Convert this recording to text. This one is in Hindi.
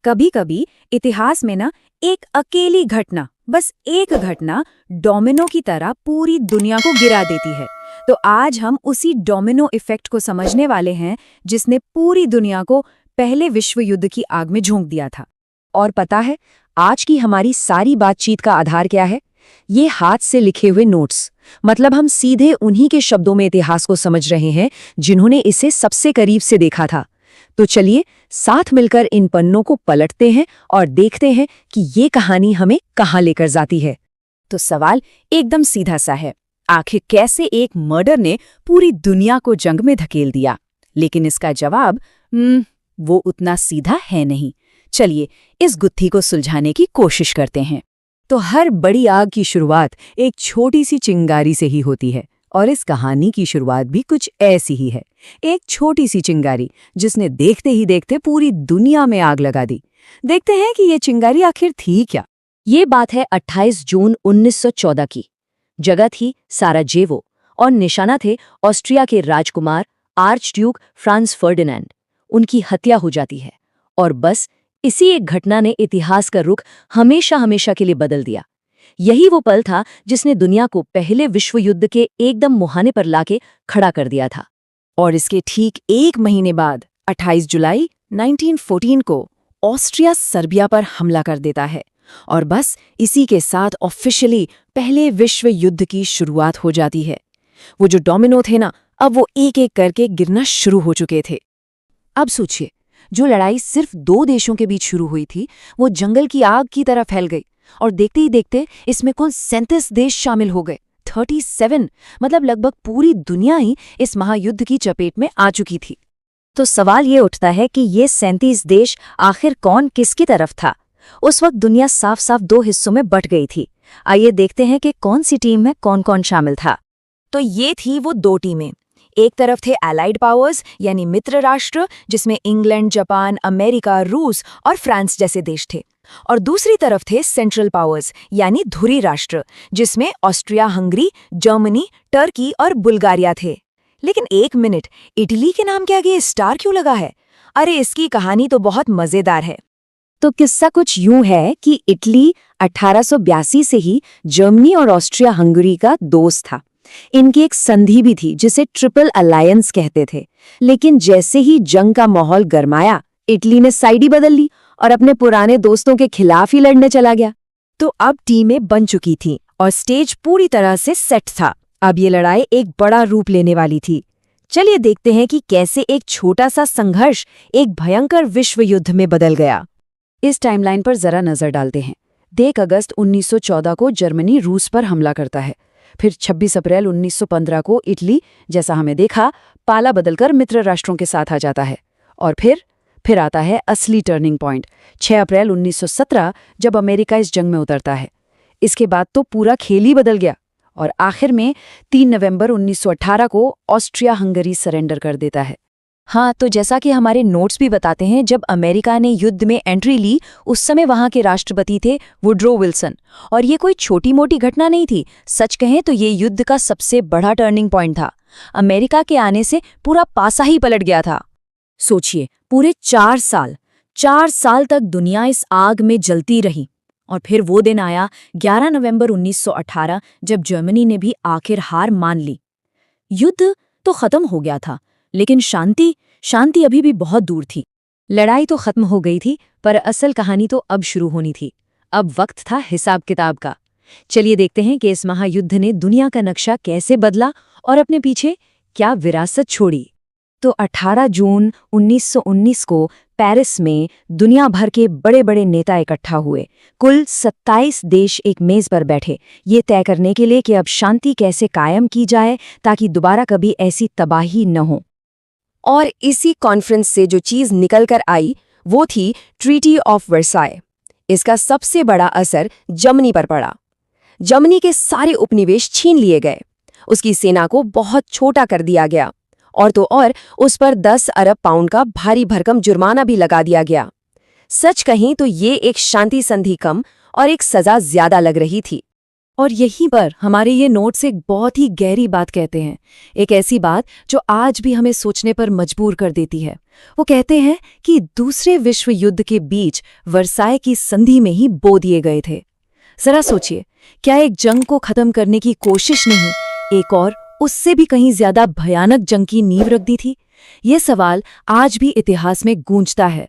कभी कभी इतिहास में ना एक अकेली घटना, बस एक घटना डोमिनो की तरह पूरी दुनिया को गिरा देती है। तो आज हम उसी डोमिनो इफेक्ट को समझने वाले हैं जिसने पूरी दुनिया को पहले विश्व युद्ध की आग में झोंक दिया था। और पता है आज की हमारी सारी बातचीत का आधार क्या है? ये हाथ से लिखे हुए नोट्स। मतलब हम सीधे उन्हीं के शब्दों में इतिहास को समझ रहे हैं जिन्होंने इसे सबसे करीब से देखा था। तो चलिए साथ मिलकर इन पन्नों को पलटते हैं और देखते हैं कि ये कहानी हमें कहाँ लेकर जाती है। तो सवाल एकदम सीधा सा है, आखिर कैसे एक मर्डर ने पूरी दुनिया को जंग में धकेल दिया? लेकिन इसका जवाब वो उतना सीधा है नहीं। चलिए इस गुत्थी को सुलझाने की कोशिश करते हैं। तो हर बड़ी आग की शुरुआत एक छोटी सी चिंगारी से ही होती है, और इस कहानी की शुरुआत भी कुछ ऐसी ही है। एक छोटी सी चिंगारी जिसने देखते ही देखते पूरी दुनिया में आग लगा दी। देखते हैं कि ये चिंगारी आखिर थी क्या। ये बात है 28 जून 1914 की। जगह थी साराजेवो और निशाना थे ऑस्ट्रिया के राजकुमार आर्च ड्यूक फ्रांस फर्डिनेंड। उनकी हत्या हो जाती है और बस इसी एक घटना ने इतिहास का रुख हमेशा हमेशा के लिए बदल दिया। यही वो पल था जिसने दुनिया को पहले विश्व युद्ध के एकदम मुहाने पर लाके खड़ा कर दिया था। और इसके ठीक एक महीने बाद 28 जुलाई 1914 को ऑस्ट्रिया सर्बिया पर हमला कर देता है और बस इसी के साथ ऑफिशियली पहले विश्व युद्ध की शुरुआत हो जाती है। वो जो डोमिनो थे ना, अब वो एक एक करके गिरना शुरू हो चुके थे। अब सोचिए, जो लड़ाई सिर्फ 2 देशों के बीच शुरू हुई थी वो जंगल की आग की तरह फैल गई, और देखते ही देखते इसमें कुल 37 देश शामिल हो गए। 37, मतलब लगभग पूरी दुनिया ही इस महायुद्ध की चपेट में आ चुकी थी। तो सवाल ये उठता है कि ये 37 देश आखिर कौन किसकी तरफ था? उस वक्त दुनिया साफ साफ 2 हिस्सों में बट गई थी। आइए देखते हैं कि कौन सी टीम में कौन कौन शामिल था। तो ये थी वो 2 टीमें। एक तरफ थे एलाइड पावर्स यानी मित्र राष्ट्र, जिसमें इंग्लैंड, जापान, अमेरिका, रूस और फ्रांस जैसे देश थे। और दूसरी तरफ थे सेंट्रल पावर्स यानी धुरी राष्ट्र, जिसमें ऑस्ट्रिया, हंगरी, जर्मनी, टर्की और बुल्गारिया थे। लेकिन एक मिनट, इटली के नाम के आगे स्टार क्यों लगा है? अरे इसकी कहानी तो बहुत मजेदार है। तो किस्सा कुछ यूं है कि इटली 1882 से ही जर्मनी और ऑस्ट्रिया हंगरी का दोस्त था। इनकी एक संधि भी थी जिसे ट्रिपल अलायंस कहते थे। लेकिन जैसे ही जंग का माहौल गरमाया, इटली ने साइड ही बदल ली और अपने पुराने दोस्तों के खिलाफ ही लड़ने चला गया। तो अब टीमें बन चुकी थीं और स्टेज पूरी तरह से सेट था। अब ये लड़ाई एक बड़ा रूप लेने वाली थी। चलिए देखते हैं कि कैसे एक छोटा सा संघर्ष एक भयंकर विश्व युद्ध में बदल गया। इस टाइमलाइन पर जरा नजर डालते हैं। 1 अगस्त 1914 को जर्मनी रूस पर हमला करता है। फिर 26 अप्रैल 1915 को इटली, जैसा हमें देखा, पाला बदलकर मित्र राष्ट्रों के साथ आ जाता है। और फिर आता है असली टर्निंग पॉइंट, 6 अप्रैल 1917, जब अमेरिका इस जंग में उतरता है। इसके बाद तो पूरा खेल ही बदल गया और आखिर में 3 नवंबर 1918 को ऑस्ट्रिया हंगरी सरेंडर कर देता है। हाँ, तो जैसा कि हमारे नोट्स भी बताते हैं, जब अमेरिका ने युद्ध में एंट्री ली उस समय वहां के राष्ट्रपति थे वुड्रो विल्सन। और ये कोई छोटी मोटी घटना नहीं थी। सच कहें तो ये युद्ध का सबसे बड़ा टर्निंग पॉइंट था। अमेरिका के आने से पूरा पासा ही पलट गया था। सोचिए, पूरे 4 साल तक दुनिया इस आग में जलती रही। और फिर वो दिन आया 11 नवंबर 1918, जब जर्मनी ने भी आखिर हार मान ली। युद्ध तो खत्म हो गया था, लेकिन शांति अभी भी बहुत दूर थी। लड़ाई तो खत्म हो गई थी, पर असल कहानी तो अब शुरू होनी थी। अब वक्त था हिसाब किताब का। चलिए देखते हैं कि इस महायुद्ध ने दुनिया का नक्शा कैसे बदला और अपने पीछे क्या विरासत छोड़ी। तो 18 जून 1919 को पेरिस में दुनिया भर के बड़े बड़े नेता इकट्ठा हुए। कुल 27 देश एक मेज पर बैठे, ये तय करने के लिए कि अब शांति कैसे कायम की जाए ताकि दोबारा कभी ऐसी तबाही न हो। और इसी कॉन्फ्रेंस से जो चीज़ निकल कर आई वो थी ट्रीटी ऑफ वर्साय। इसका सबसे बड़ा असर जर्मनी पर पड़ा। जर्मनी के सारे उपनिवेश छीन लिए गए, उसकी सेना को बहुत छोटा कर दिया गया और तो और उस पर 10 अरब पाउंड का भारी भरकम जुर्माना भी लगा दिया गया। सच कहें तो ये एक शांति संधि कम और एक सजा ज्यादा लग रही थी। और यहीं पर हमारे ये नोट्स एक बहुत ही गहरी बात कहते हैं, एक ऐसी बात जो आज भी हमें सोचने पर मजबूर कर देती है। वो कहते हैं कि दूसरे विश्व युद्ध के बीच वर्साय की संधि में ही बो दिए गए थे। जरा सोचिए, क्या एक जंग को खत्म करने की कोशिश नहीं, एक और उससे भी कहीं ज्यादा भयानक जंग की नींव रख दी थी? ये सवाल आज भी इतिहास में गूंजता है।